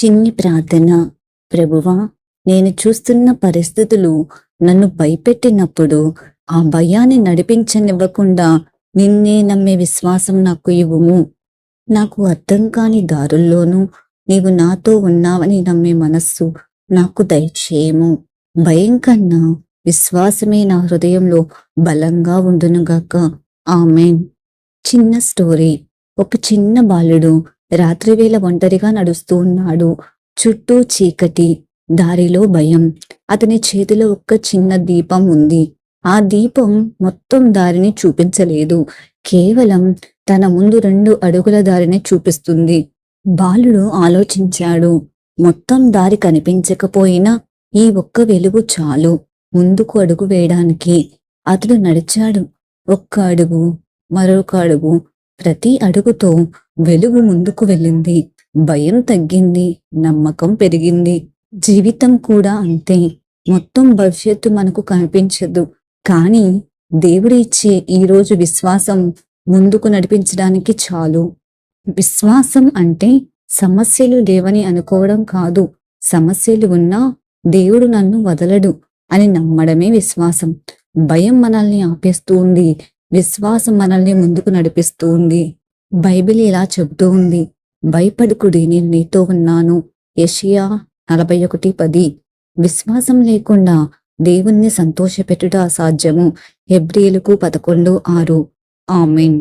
చిన్ని ప్రార్థన. ప్రభువా, నేను చూస్తున్న పరిస్థితులు నన్ను భయపెట్టినప్పుడు ఆ భయాన్ని నడిపించనివ్వకుండా నిన్నే నమ్మే విశ్వాసం నాకు ఇవ్వుము. నాకు అర్థం కాని దారుల్లోనూ నీవు నాతో ఉన్నావని నమ్మే మనస్సు నాకు దయచేయము. భయం కన్నా విశ్వాసమే నా హృదయంలో బలంగా ఉండునుగాక. ఆమెన్. చిన్న స్టోరీ. ఒక చిన్న బాలుడు రాత్రివేళ ఒంటరిగా నడుస్తూ ఉన్నాడు. చుట్టూ చీకటి, దారిలో భయం. అతని చేతిలో ఒక చిన్న దీపం ఉంది. ఆ దీపం మొత్తం దారిని చూపించలేదు, కేవలం తన ముందు 2 అడుగుల దారిని చూపిస్తుంది. బాలుడు ఆలోచించాడు, మొత్తం దారి కనిపించకపోయినా ఈ ఒక్క వెలుగు చాలు ముందుకు అడుగు వేయడానికి. అతడు నడిచాడు. ఒక్క అడుగు, మరొక అడుగు. ప్రతి అడుగుతో వెలుగు ముందుకు వెళ్ళింది. భయం తగ్గింది, నమ్మకం పెరిగింది. జీవితం కూడా అంతే. మొత్తం భవిష్యత్తు మనకు కనిపించదు, కానీ దేవుడు ఇచ్చే ఈరోజు విశ్వాసం ముందుకు నడిపించడానికి చాలు. విశ్వాసం అంటే సమస్యలు లేవని అనుకోవడం కాదు. సమస్యలు ఉన్నా దేవుడు నన్ను వదలడు అని నమ్మడమే విశ్వాసం. భయం మనల్ని ఆపేస్తూ ఉంది, విశ్వాసం మనల్ని ముందుకు నడిపిస్తూ ఉంది. బైబిల్ ఇలా చెబుతూ ఉంది, భయపడకుడి, నేను నీతో ఉన్నాను. యెషయా 41:10. విశ్వాసం లేకుండా దేవుణ్ణి సంతోషపెట్టుట అసాధ్యము. హెబ్రీయులకు 11:6. ఆమేన్.